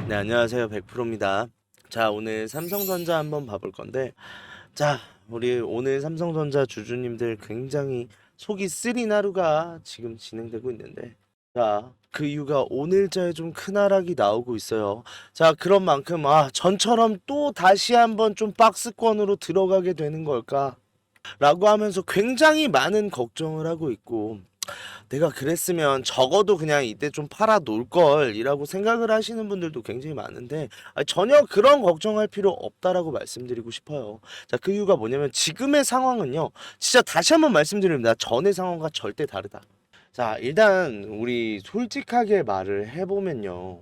네, 안녕하세요. 100%입니다. 자, 오늘 삼성전자 한번 봐볼 건데, 자, 우리 오늘 삼성전자 주주님들 굉장히 속이 쓰린 하루가 지금 진행되고 있는데, 자, 그 이유가 오늘자에 좀 큰 하락이 나오고 있어요. 자, 그런 만큼, 전처럼 또 다시 한번 좀 박스권으로 들어가게 되는 걸까? 라고 하면서 굉장히 많은 걱정을 하고 있고, 내가 그랬으면 적어도 그냥 이때 좀 팔아 놓을 걸이라고 생각을 하시는 분들도 굉장히 많은데 전혀 그런 걱정할 필요 없다라고 말씀드리고 싶어요. 자, 그 이유가 뭐냐면 지금의 상황은요. 진짜 다시 한번 말씀드립니다. 전의 상황과 절대 다르다. 자, 일단 우리 솔직하게 말을 해보면요.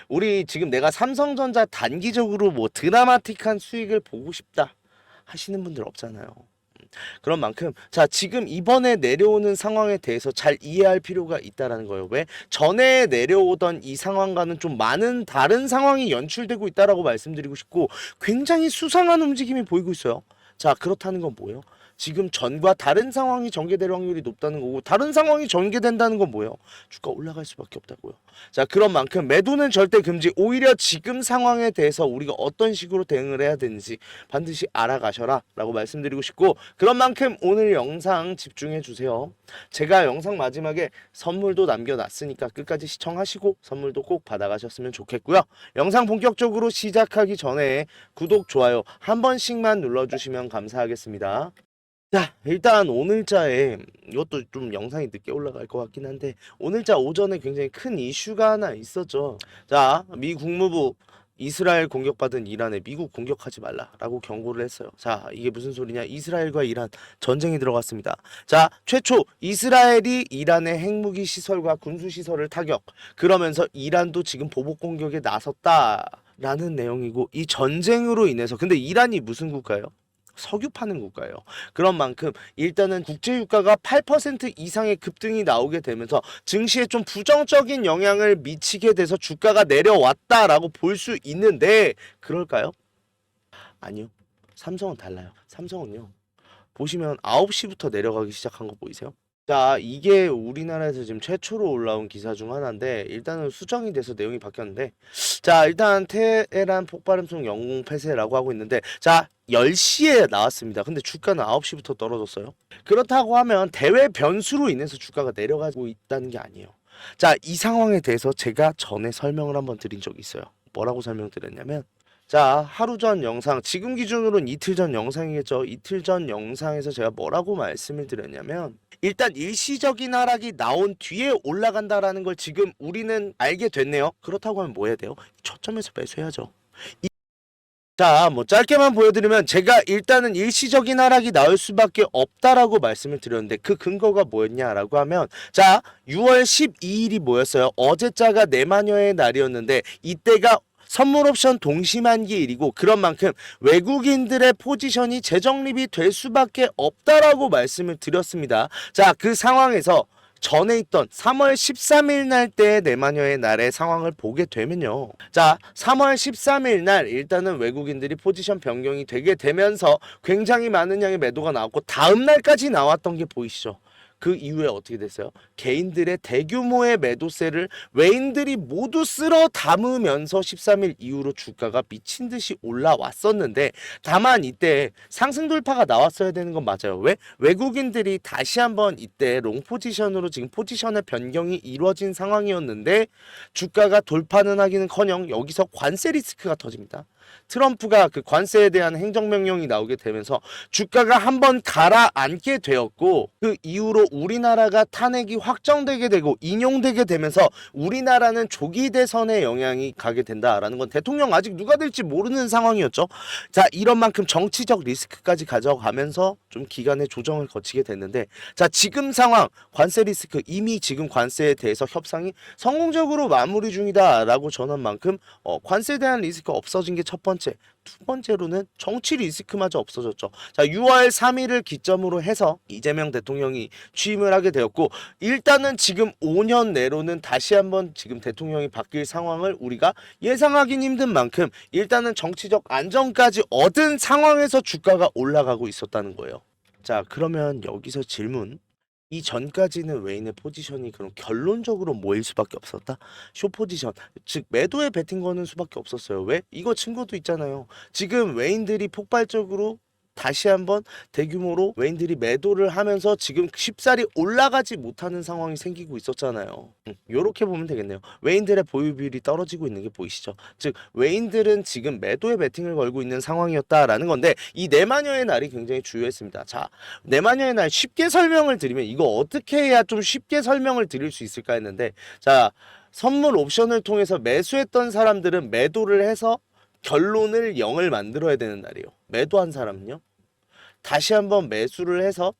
우리 지금 내가 삼성전자 단기적으로 뭐 드라마틱한 수익을 보고 싶다 하시는 분들 없잖아요. 그런 만큼 자, 지금 이번에 내려오는 상황에 대해서 잘 이해할 필요가 있다라는 거예요. 왜? 전에 내려오던 이 상황과는 좀 많은 다른 상황이 연출되고 있다라고 말씀드리고 싶고 굉장히 수상한 움직임이 보이고 있어요. 자, 그렇다는 건 뭐예요? 지금 전과 다른 상황이 전개될 확률이 높다는 거고 다른 상황이 전개된다는 건 뭐예요? 주가 올라갈 수밖에 없다고요. 자, 그런 만큼 매도는 절대 금지. 오히려 지금 상황에 대해서 우리가 어떤 식으로 대응을 해야 되는지 반드시 알아가셔라 라고 말씀드리고 싶고, 그런 만큼 오늘 영상 집중해 주세요. 제가 영상 마지막에 선물도 남겨놨으니까 끝까지 시청하시고 선물도 꼭 받아가셨으면 좋겠고요. 영상 본격적으로 시작하기 전에 구독, 좋아요 한 번씩만 눌러주시면 감사하겠습니다. 자, 일단 오늘자에 이것도 좀 영상이 늦게 올라갈 것 같긴 한데 오늘자 오전에 굉장히 큰 이슈가 하나 있었죠. 자, 미 국무부 이스라엘 공격받은 이란에 미국 공격하지 말라라고 경고를 했어요. 자, 이게 무슨 소리냐? 이스라엘과 이란 전쟁이 들어갔습니다. 자, 최초 이스라엘이 이란의 핵무기 시설과 군수 시설을 타격. 그러면서 이란도 지금 보복 공격에 나섰다라는 내용이고, 이 전쟁으로 인해서 근데 이란이 무슨 국가예요? 석유 파는 국가예요. 그런 만큼 일단은 국제 유가가 8% 이상의 급등이 나오게 되면서 증시에 좀 부정적인 영향을 미치게 돼서 주가가 내려왔다라고 볼 수 있는데 그럴까요? 아니요. 삼성은 달라요. 삼성은요. 보시면 9시부터 내려가기 시작한 거 보이세요? 자, 이게 우리나라에서 지금 최초로 올라온 기사 중 하나인데 일단은 수정이 돼서 내용이 바뀌었는데, 자, 일단 테헤란 폭발음성 영웅 폐쇄라고 하고 있는데, 자, 10시에 나왔습니다. 근데 주가는 9시부터 떨어졌어요. 그렇다고 하면 대외 변수로 인해서 주가가 내려가고 있다는 게 아니에요. 자, 이 상황에 대해서 제가 전에 설명을 한번 드린 적이 있어요. 뭐라고 설명드렸냐면, 자, 하루 전 영상, 지금 기준으로는 이틀 전 영상이겠죠. 이틀 전 영상에서 제가 뭐라고 말씀을 드렸냐면, 일단 일시적인 하락이 나온 뒤에 올라간다라는 걸 지금 우리는 알게 됐네요. 그렇다고 하면 뭐 해야 돼요? 초점에서 매수해야죠. 자, 뭐 짧게만 보여드리면 제가 일단은 일시적인 하락이 나올 수밖에 없다라고 말씀을 드렸는데 그 근거가 뭐였냐라고 하면, 자, 6월 12일이 뭐였어요? 어제자가 내마녀의 날이었는데 이때가 선물 옵션 동시만기일이고, 그런 만큼 외국인들의 포지션이 재정립이 될 수밖에 없다라고 말씀을 드렸습니다. 자, 그 상황에서 전에 있던 3월 13일 날 때 내마녀의 날의 상황을 보게 되면요. 자, 3월 13일 날 일단은 외국인들이 포지션 변경이 되게 되면서 굉장히 많은 양의 매도가 나왔고 다음 날까지 나왔던 게 보이시죠? 그 이후에 어떻게 됐어요? 개인들의 대규모의 매도세를 외인들이 모두 쓸어 담으면서 13일 이후로 주가가 미친 듯이 올라왔었는데, 다만 이때 상승 돌파가 나왔어야 되는 건 맞아요. 왜? 외국인들이 다시 한번 이때 롱 포지션으로 지금 포지션의 변경이 이루어진 상황이었는데 주가가 돌파는 하기는커녕 여기서 관세 리스크가 터집니다. 트럼프가 그 관세에 대한 행정명령이 나오게 되면서 주가가 한번 가라앉게 되었고, 그 이후로 우리나라가 탄핵이 확정되게 되고 인용되게 되면서 우리나라는 조기 대선에 영향이 가게 된다라는 건 대통령 아직 누가 될지 모르는 상황이었죠. 자, 이런 만큼 정치적 리스크까지 가져가면서 좀 기간의 조정을 거치게 됐는데, 자, 지금 상황 관세 리스크 이미 지금 관세에 대해서 협상이 성공적으로 마무리 중이다라고 전한 만큼 관세에 대한 리스크 없어진 게 첫 번째. 두 번째로는 정치 리스크마저 없어졌죠. 자, 6월 3일을 기점으로 해서 이재명 대통령이 취임을 하게 되었고, 일단은 지금 5년 내로는 다시 한번 지금 대통령이 바뀔 상황을 우리가 예상하긴 힘든 만큼 일단은 정치적 안정까지 얻은 상황에서 주가가 올라가고 있었다는 거예요. 자, 그러면 여기서 질문. 이전까지는 웨인의 포지션이 그럼 결론적으로 모일 수밖에 없었다. 숏 포지션, 즉 매도에 베팅 거는 수밖에 없었어요. 왜? 이거 증거도 있잖아요. 지금 웨인들이 폭발적으로 다시 한번 대규모로 웨인들이 매도를 하면서 지금 쉽사리 올라가지 못하는 상황이 생기고 있었잖아요. 요렇게 보면 되겠네요. 웨인들의 보유 비율이 떨어지고 있는 게 보이시죠? 즉 웨인들은 지금 매도에 베팅을 걸고 있는 상황이었다라는 건데, 이 네마녀의 날이 굉장히 주요했습니다. 자, 네마녀의 날 쉽게 설명을 드리면, 이거 어떻게 해야 좀 쉽게 설명을 드릴 수 있을까 했는데, 자, 선물 옵션을 통해서 매수했던 사람들은 매도를 해서 결론을 0을 만들어야 되는 날이에요. 매도한 사람은요, 다시 한번 매수를 해서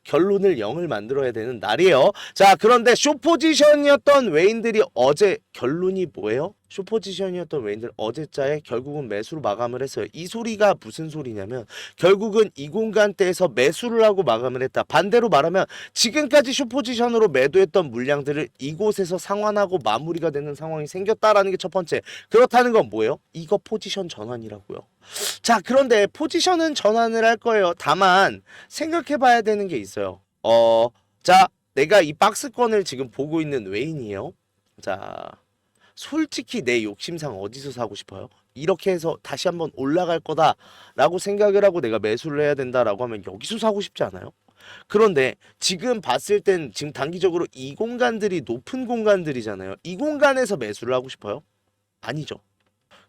결론을 0을 만들어야 되는 날이에요. 자, 그런데 숏포지션이었던 웨인들이 어제 결론이 뭐예요? 숏포지션이었던 웨인들 어제자에 결국은 매수로 마감을 했어요. 이 소리가 무슨 소리냐면, 결국은 이 공간대에서 매수를 하고 마감을 했다. 반대로 말하면 지금까지 숏포지션으로 매도했던 물량들을 이곳에서 상환하고 마무리가 되는 상황이 생겼다라는 게 첫 번째. 그렇다는 건 뭐예요? 이거 포지션 전환이라고요. 자, 그런데 포지션은 전환을 할 거예요. 다만 생각해 봐야 되는 게 있어요. 자, 내가 이 박스권을 지금 보고 있는 웨인이에요. 자, 솔직히 내 욕심상 어디서 사고 싶어요? 이렇게 해서 다시 한번 올라갈 거다라고 생각을 하고 내가 매수를 해야 된다라고 하면 여기서 사고 싶지 않아요? 그런데 지금 봤을 땐 지금 단기적으로 이 공간들이 높은 공간들이잖아요. 이 공간에서 매수를 하고 싶어요? 아니죠.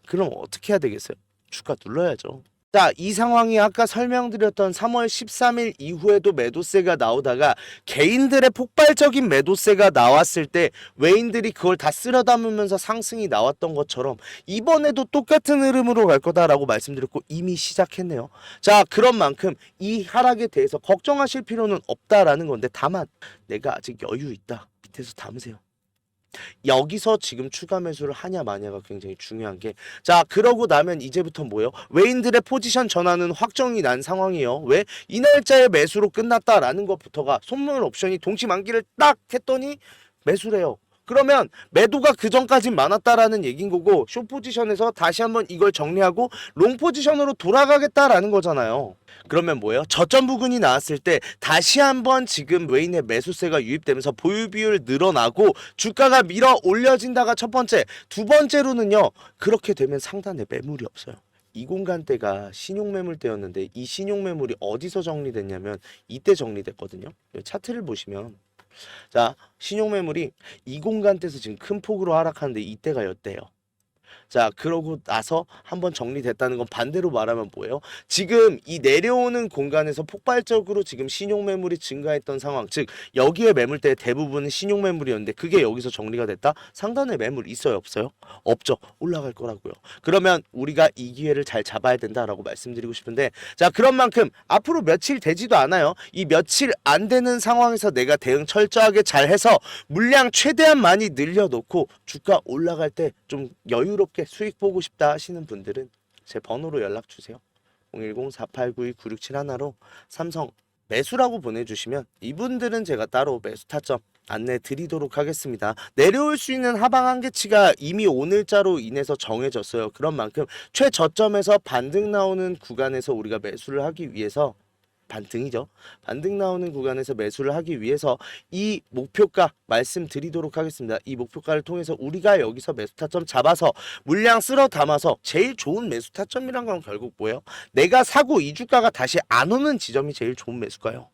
그럼 어떻게 해야 되겠어요? 주가 눌러야죠. 자, 이 상황이 아까 설명드렸던 3월 13일 이후에도 매도세가 나오다가 개인들의 폭발적인 매도세가 나왔을 때 외인들이 그걸 다 쓸어 담으면서 상승이 나왔던 것처럼 이번에도 똑같은 흐름으로 갈 거다라고 말씀드렸고 이미 시작했네요. 자, 그런 만큼 이 하락에 대해서 걱정하실 필요는 없다라는 건데, 다만 내가 아직 여유 있다. 밑에서 담으세요. 여기서 지금 추가 매수를 하냐 마냐가 굉장히 중요한 게, 자, 그러고 나면 이제부터 뭐예요? 외인들의 포지션 전환은 확정이 난 상황이에요. 왜? 이 날짜에 매수로 끝났다라는 것부터가 손물 옵션이 동시 만기를 딱 했더니 매수래요. 그러면 매도가 그 전까진 많았다라는 얘긴 거고, 숏 포지션에서 다시 한번 이걸 정리하고 롱 포지션으로 돌아가겠다라는 거잖아요. 그러면 뭐예요? 저점 부근이 나왔을 때 다시 한번 지금 외인의 매수세가 유입되면서 보유 비율 늘어나고 주가가 밀어 올려진다가 첫 번째. 두 번째로는요, 그렇게 되면 상단에 매물이 없어요. 이 공간대가 신용매물대였는데 이 신용매물이 어디서 정리됐냐면 이때 정리됐거든요. 차트를 보시면, 자, 신용매물이 이 공간대에서 지금 큰 폭으로 하락하는데 이때가 였대요. 자, 그러고 나서 한번 정리됐다는 건 반대로 말하면 뭐예요? 지금 이 내려오는 공간에서 폭발적으로 지금 신용매물이 증가했던 상황, 즉 여기에 매물대 대부분은 신용매물이었는데 그게 여기서 정리가 됐다? 상단에 매물 있어요, 없어요? 없죠. 올라갈 거라고요. 그러면 우리가 이 기회를 잘 잡아야 된다라고 말씀드리고 싶은데, 자, 그런 만큼 앞으로 며칠 되지도 않아요. 이 며칠 안 되는 상황에서 내가 대응 철저하게 잘 해서 물량 최대한 많이 늘려놓고 주가 올라갈 때 좀 여유롭게 수익 보고 싶다 하시는 분들은 제 번호로 연락 주세요. 010-4892-9671로 삼성 매수라고 보내주시면 이분들은 제가 따로 매수 타점 안내 드리도록 하겠습니다. 내려올 수 있는 하방 한계치가 이미 오늘자로 인해서 정해졌어요. 그런 만큼 최저점에서 반등 나오는 구간에서 우리가 매수를 하기 위해서, 반등이죠. 반등 나오는 구간에서 매수를 하기 위해서 이 목표가 말씀드리도록 하겠습니다. 이 목표가를 통해서 우리가 여기서 매수 타점 잡아서 물량 쓸어 담아서, 제일 좋은 매수 타점이란 건 결국 뭐예요? 내가 사고 이 주가가 다시 안 오는 지점이 제일 좋은 매수가요.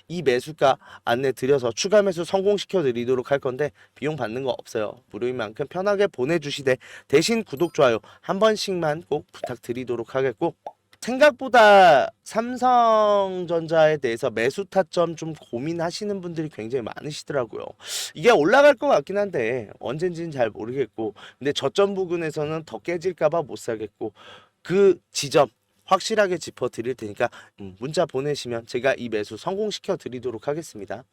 이 매수가 안내 드려서 추가 매수 성공시켜 드리도록 할 건데 비용 받는 거 없어요. 무료인 만큼 편하게 보내주시되 대신 구독, 좋아요 한 번씩만 꼭 부탁드리도록 하겠고, 생각보다 삼성전자에 대해서 매수 타점 좀 고민하시는 분들이 굉장히 많으시더라고요. 이게 올라갈 것 같긴 한데 언젠지는 잘 모르겠고, 근데 저점 부근에서는 더 깨질까봐 못 사겠고, 그 지점 확실하게 짚어 드릴 테니까 문자 보내시면 제가 이 매수 성공시켜 드리도록 하겠습니다.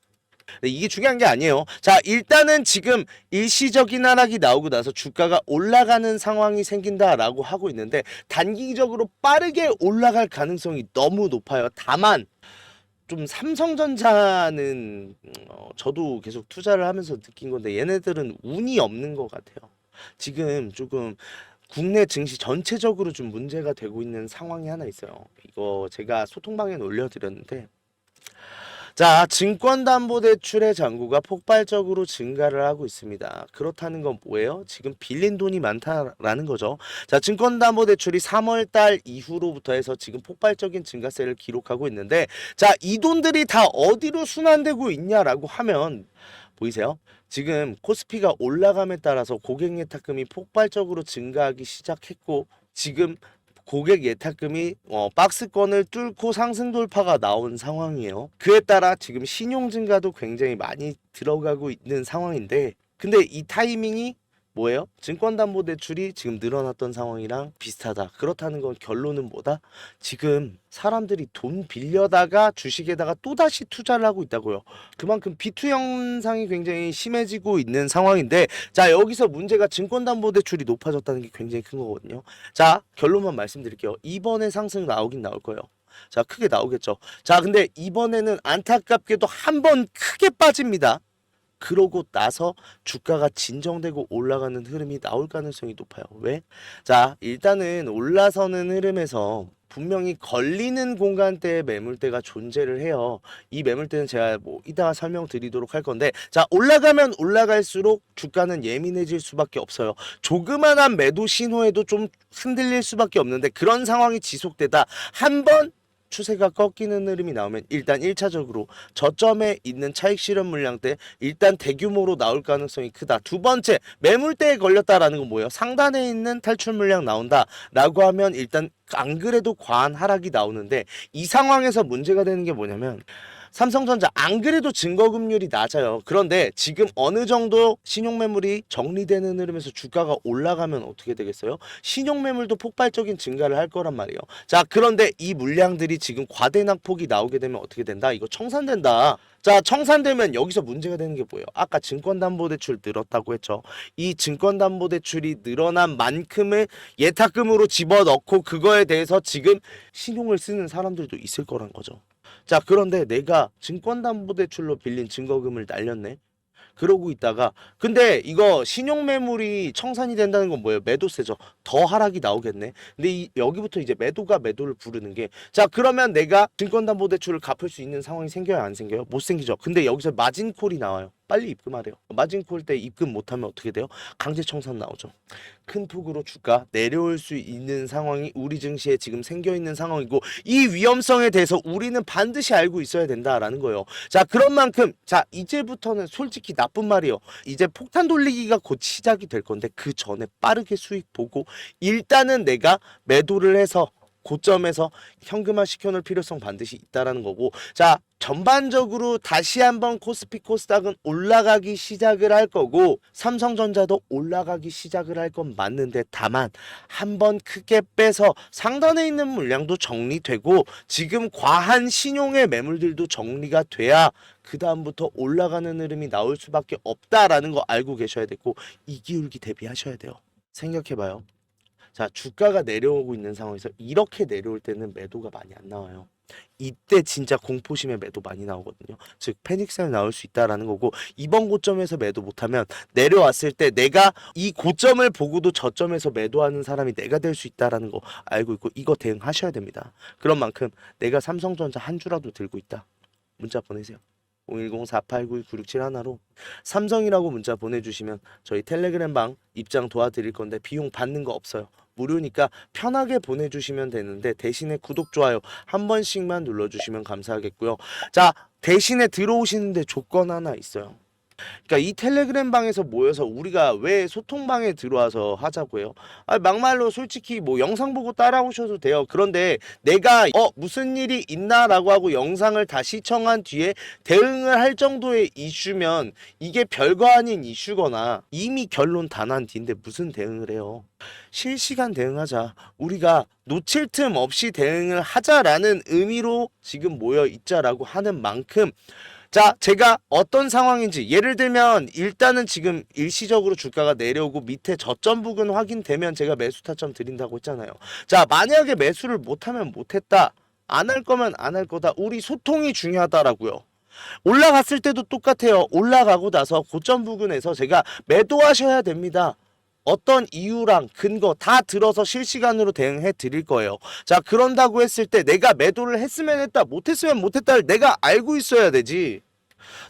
네, 이게 중요한 게 아니에요. 자, 일단은 지금 일시적인 하락이 나오고 나서 주가가 올라가는 상황이 생긴다라고 하고 있는데 단기적으로 빠르게 올라갈 가능성이 너무 높아요. 다만 좀 삼성전자는 저도 계속 투자를 하면서 느낀 건데 얘네들은 운이 없는 것 같아요. 지금 조금 국내 증시 전체적으로 좀 문제가 되고 있는 상황이 하나 있어요. 이거 제가 소통방에 올려드렸는데, 자, 증권담보대출의 잔고가 폭발적으로 증가를 하고 있습니다. 그렇다는 건 뭐예요? 지금 빌린 돈이 많다라는 거죠. 자, 증권담보대출이 3월 달 이후로부터 해서 지금 폭발적인 증가세를 기록하고 있는데, 자, 이 돈들이 다 어디로 순환되고 있냐라고 하면 보이세요? 지금 코스피가 올라감에 따라서 고객 예탁금이 폭발적으로 증가하기 시작했고, 지금 고객 예탁금이 박스권을 뚫고 상승 돌파가 나온 상황이에요. 그에 따라 지금 신용 증가도 굉장히 많이 들어가고 있는 상황인데, 근데 이 타이밍이 뭐예요? 증권담보대출이 지금 늘어났던 상황이랑 비슷하다. 그렇다는 건 결론은 뭐다? 지금 사람들이 돈 빌려다가 주식에다가 또다시 투자를 하고 있다고요. 그만큼 비투 현상이 굉장히 심해지고 있는 상황인데, 자, 여기서 문제가 증권담보대출이 높아졌다는 게 굉장히 큰 거거든요. 자, 결론만 말씀드릴게요. 이번에 상승 나오긴 나올 거예요. 자, 크게 나오겠죠. 자, 근데 이번에는 안타깝게도 한 번 크게 빠집니다. 그러고 나서 주가가 진정되고 올라가는 흐름이 나올 가능성이 높아요. 왜? 자, 일단은 올라서는 흐름에서 분명히 걸리는 공간대에 매물대가 존재를 해요. 이 매물대는 제가 뭐 이따가 설명드리도록 할 건데, 자, 올라가면 올라갈수록 주가는 예민해질 수밖에 없어요. 조그만한 매도 신호에도 좀 흔들릴 수밖에 없는데, 그런 상황이 지속되다 한번 추세가 꺾이는 흐름이 나오면 일단 1차적으로 저점에 있는 차익 실현 물량 때 일단 대규모로 나올 가능성이 크다. 두 번째, 매물대에 걸렸다라는 건 뭐예요? 상단에 있는 탈출 물량 나온다 라고 하면 일단 안 그래도 과한 하락이 나오는데, 이 상황에서 문제가 되는 게 뭐냐면, 삼성전자 안 그래도 증거금률이 낮아요. 그런데 지금 어느 정도 신용매물이 정리되는 흐름에서 주가가 올라가면 어떻게 되겠어요? 신용매물도 폭발적인 증가를 할 거란 말이에요. 자, 그런데 이 물량들이 지금 과대낙폭이 나오게 되면 어떻게 된다? 이거 청산된다. 자, 청산되면 여기서 문제가 되는 게 뭐예요? 아까 증권담보대출 늘었다고 했죠. 이 증권담보대출이 늘어난 만큼의 예탁금으로 집어넣고 그거에 대해서 지금 신용을 쓰는 사람들도 있을 거란 거죠. 자, 그런데 내가 증권담보대출로 빌린 증거금을 날렸네. 그러고 있다가, 근데 이거 신용매물이 청산이 된다는 건 뭐예요? 매도세죠. 더 하락이 나오겠네. 근데 여기부터 이제 매도가 매도를 부르는 게, 자, 그러면 내가 증권담보대출을 갚을 수 있는 상황이 생겨요, 안 생겨요? 못 생기죠. 근데 여기서 마진콜이 나와요. 빨리 입금하래요. 마진콜 때 입금 못하면 어떻게 돼요? 강제 청산 나오죠. 큰 폭으로 주가 내려올 수 있는 상황이 우리 증시에 지금 생겨 있는 상황이고, 이 위험성에 대해서 우리는 반드시 알고 있어야 된다라는 거예요. 자, 그런 만큼, 자, 이제부터는 솔직히 나쁜 말이에요. 이제 폭탄 돌리기가 곧 시작이 될 건데, 그 전에 빠르게 수익 보고 일단은 내가 매도를 해서 고점에서 현금화 시켜놓을 필요성 반드시 있다라는 거고, 자, 전반적으로 다시 한번 코스피 코스닥은 올라가기 시작을 할 거고, 삼성전자도 올라가기 시작을 할 건 맞는데, 다만 한번 크게 빼서 상단에 있는 물량도 정리되고 지금 과한 신용의 매물들도 정리가 돼야 그 다음부터 올라가는 흐름이 나올 수밖에 없다라는 거 알고 계셔야 되고, 이 기울기 대비하셔야 돼요. 생각해봐요. 자, 주가가 내려오고 있는 상황에서 이렇게 내려올 때는 매도가 많이 안 나와요. 이때 진짜 공포심의 매도 많이 나오거든요. 즉 패닉셀 나올 수 있다라는 거고, 이번 고점에서 매도 못하면 내려왔을 때 내가 이 고점을 보고도 저점에서 매도하는 사람이 내가 될 수 있다라는 거 알고 있고, 이거 대응하셔야 됩니다. 그런 만큼 내가 삼성전자 한 주라도 들고 있다, 문자 보내세요. 010-4892-9671로 삼성이라고 문자 보내주시면 저희 텔레그램 방 입장 도와드릴 건데 비용 받는 거 없어요. 무료니까 편하게 보내주시면 되는데, 대신에 구독, 좋아요 한 번씩만 눌러주시면 감사하겠고요. 자, 대신에 들어오시는데 조건 하나 있어요. 그러니까 이 텔레그램 방에서 모여서 우리가 왜 소통방에 들어와서 하자고 해요? 막말로 솔직히 뭐 영상 보고 따라오셔도 돼요. 그런데 내가 무슨 일이 있나라고 하고 영상을 다 시청한 뒤에 대응을 할 정도의 이슈면 이게 별거 아닌 이슈거나 이미 결론 다 난 뒤인데 무슨 대응을 해요? 실시간 대응하자. 우리가 놓칠 틈 없이 대응을 하자라는 의미로 지금 모여 있자라고 하는 만큼, 자, 제가 어떤 상황인지 예를 들면 일단은 지금 일시적으로 주가가 내려오고 밑에 저점 부근 확인되면 제가 매수 타점 드린다고 했잖아요. 자, 만약에 매수를 못하면 못했다, 안 할 거면 안 할 거다, 우리 소통이 중요하다라고요. 올라갔을 때도 똑같아요. 올라가고 나서 고점 부근에서 제가 매도하셔야 됩니다. 어떤 이유랑 근거 다 들어서 실시간으로 대응해 드릴 거예요. 자, 그런다고 했을 때 내가 매도를 했으면 했다, 못했으면 못했다를 내가 알고 있어야 되지.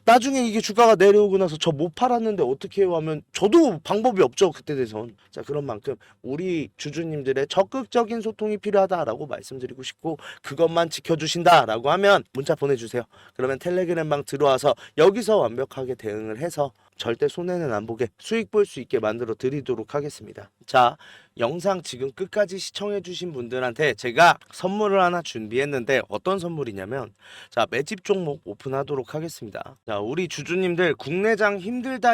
나중에 이게 주가가 내려오고 나서 저 못 팔았는데 어떻게 해요 하면 저도 방법이 없죠, 그때 돼선. 자, 그런 만큼 우리 주주님들의 적극적인 소통이 필요하다라고 말씀드리고 싶고, 그것만 지켜주신다라고 하면 문자 보내주세요. 그러면 텔레그램방 들어와서 여기서 완벽하게 대응을 해서 절대 손해는 안 보게 수익 볼 수 있게 만들어 드리도록 하겠습니다. 자, 영상 지금 끝까지 시청해 주신 분들한테 제가 선물을 하나 준비했는데, 어떤 선물이냐면, 자, 매집 종목 오픈하도록 하겠습니다. 자, 우리 주주님들 국내장 힘들다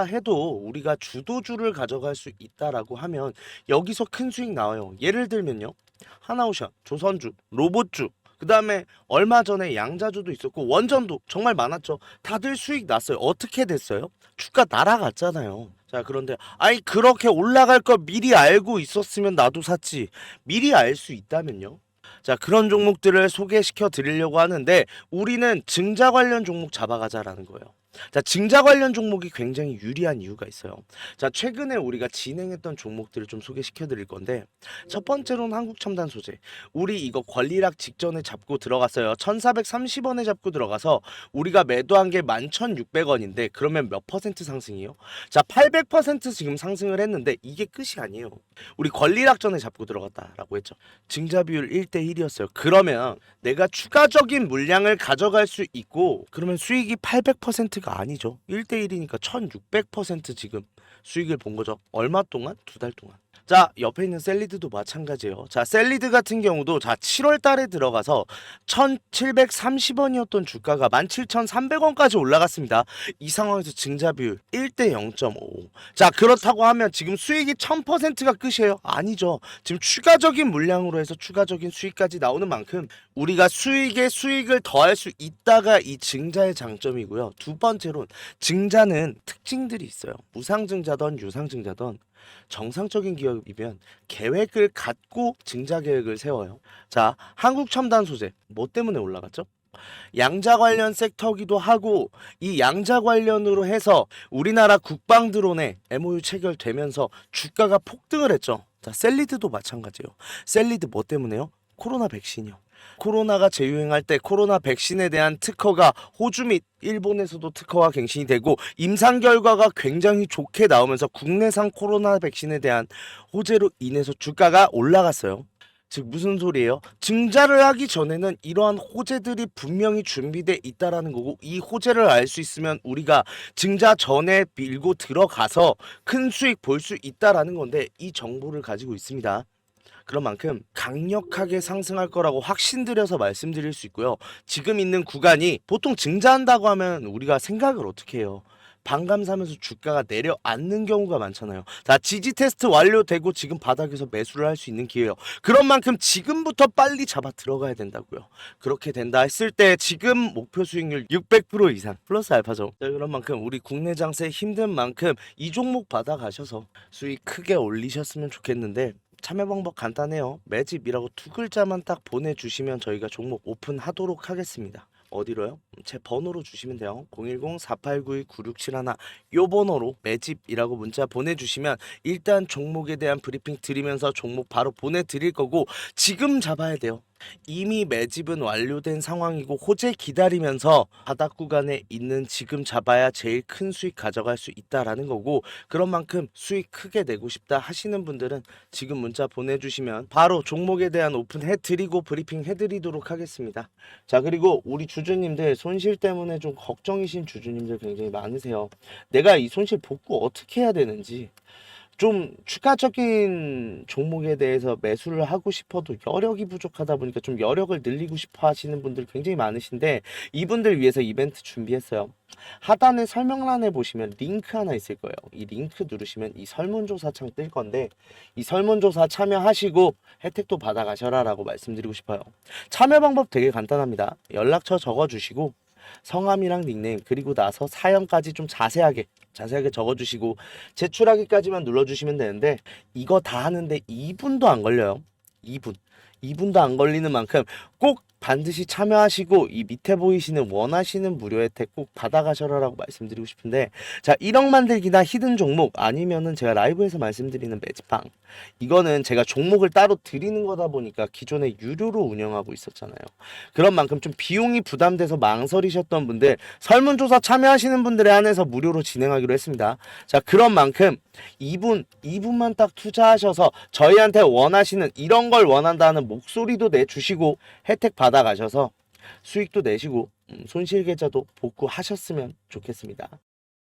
해도 우리가 주도주를 가져갈 수 있다라고 하면 여기서 큰 수익 나와요. 예를 들면요, 하나오션, 조선주, 로봇주, 그 다음에 얼마 전에 양자주도 있었고 원전도 정말 많았죠. 다들 수익 났어요. 어떻게 됐어요? 주가 날아갔잖아요. 자, 그런데 아니 그렇게 올라갈 거 미리 알고 있었으면 나도 샀지. 미리 알 수 있다면요? 자, 그런 종목들을 소개시켜 드리려고 하는데, 우리는 증자 관련 종목 잡아가자라는 거예요. 자, 증자 관련 종목이 굉장히 유리한 이유가 있어요. 자, 최근에 우리가 진행했던 종목들을 좀 소개시켜 드릴 건데, 첫 번째로는 한국첨단 소재. 우리 이거 권리락 직전에 잡고 들어갔어요. 1430원에 잡고 들어가서 우리가 매도한 게 11,600원인데 그러면 몇 퍼센트 상승이에요? 자, 800% 지금 상승을 했는데 이게 끝이 아니에요. 우리 권리락 전에 잡고 들어갔다라고 했죠. 증자 비율 1대1이었어요. 그러면 내가 추가적인 물량을 가져갈 수 있고, 그러면 수익이 800%가 아니죠. 1대1이니까 1600% 지금 수익을 본 거죠. 얼마 동안? 2달 동안. 자, 옆에 있는 셀리드도 마찬가지예요. 자, 셀리드 같은 경우도 자 7월 달에 들어가서 1730원이었던 주가가 17,300원까지 올라갔습니다. 이 상황에서 증자 비율 1대 0.5. 자, 그렇다고 하면 지금 수익이 1000%가 끝이에요? 아니죠. 지금 추가적인 물량으로 해서 추가적인 수익까지 나오는 만큼 우리가 수익에 수익을 더할 수 있다가 이 증자의 장점이고요. 두 번째로는 증자는 특징들이 있어요. 무상증자든 유상증자든 정상적인 기업이면 계획을 갖고 증자 계획을 세워요. 자, 한국첨단소재 뭐 때문에 올라갔죠? 양자 관련 섹터기도 하고, 이 양자 관련으로 해서 우리나라 국방 드론에 MOU 체결되면서 주가가 폭등을 했죠. 자, 셀리드도 마찬가지예요. 셀리드 뭐 때문에요? 코로나 백신이요. 코로나가 재유행할 때 코로나 백신에 대한 특허가 호주 및 일본에서도 특허가 갱신이 되고 임상 결과가 굉장히 좋게 나오면서 국내산 코로나 백신에 대한 호재로 인해서 주가가 올라갔어요. 즉 무슨 소리예요? 증자를 하기 전에는 이러한 호재들이 분명히 준비돼 있다라는 거고, 이 호재를 알 수 있으면 우리가 증자 전에 밀고 들어가서 큰 수익 볼 수 있다라는 건데, 이 정보를 가지고 있습니다. 그런 만큼 강력하게 상승할 거라고 확신드려서 말씀드릴 수 있고요. 지금 있는 구간이 보통 증자한다고 하면 우리가 생각을 어떻게 해요? 반감사면서 주가가 내려앉는 경우가 많잖아요. 자, 지지 테스트 완료되고 지금 바닥에서 매수를 할 수 있는 기회예요. 그런 만큼 지금부터 빨리 잡아 들어가야 된다고요. 그렇게 된다 했을 때 지금 목표 수익률 600% 이상 플러스 알파죠. 자, 그런 만큼 우리 국내 장세 힘든 만큼 이 종목 받아가셔서 수익 크게 올리셨으면 좋겠는데, 참여 방법 간단해요. 매집이라고 두 글자만 딱 보내주시면 저희가 종목 오픈하도록 하겠습니다. 어디로요? 제 번호로 주시면 돼요. 010-4892-9671 요 번호로 매집이라고 문자 보내주시면 일단 종목에 대한 브리핑 드리면서 종목 바로 보내드릴 거고, 지금 잡아야 돼요. 이미 매집은 완료된 상황이고 호재 기다리면서 바닥 구간에 있는 지금 잡아야 제일 큰 수익 가져갈 수 있다라는 거고, 그런 만큼 수익 크게 내고 싶다 하시는 분들은 지금 문자 보내주시면 바로 종목에 대한 오픈 해드리고 브리핑 해드리도록 하겠습니다. 자, 그리고 우리 주주님들 손실 때문에 좀 걱정이신 주주님들 굉장히 많으세요. 내가 이 손실 복구 어떻게 해야 되는지, 좀 추가적인 종목에 대해서 매수를 하고 싶어도 여력이 부족하다 보니까 좀 여력을 늘리고 싶어 하시는 분들 굉장히 많으신데, 이분들 위해서 이벤트 준비했어요. 하단에 설명란에 보시면 링크 하나 있을 거예요. 이 링크 누르시면 이 설문조사 창 뜰 건데, 이 설문조사 참여하시고 혜택도 받아가셔라 라고 말씀드리고 싶어요. 참여 방법 되게 간단합니다. 연락처 적어주시고 성함이랑 닉네임, 그리고 나서 사연까지 좀 자세하게 적어주시고 제출하기까지만 눌러주시면 되는데, 이거 다 하는데 2분도 안 걸려요. 2분도 안 걸리는 만큼 꼭 반드시 참여하시고 이 밑에 보이시는 원하시는 무료 혜택 꼭 받아가셔라라고 말씀드리고 싶은데, 자, 1억 만들기나 히든 종목 아니면은 제가 라이브에서 말씀드리는 매직방, 이거는 제가 종목을 따로 드리는 거다 보니까 기존에 유료로 운영하고 있었잖아요. 그런 만큼 좀 비용이 부담돼서 망설이셨던 분들, 설문조사 참여하시는 분들에 한해서 무료로 진행하기로 했습니다. 자, 그런 만큼 2분만 딱 투자하셔서 저희한테 원하시는 이런 걸 원한다는 목소리도 내주시고 혜택 받아가셔서 수익도 내시고 손실 계좌도 복구하셨으면 좋겠습니다.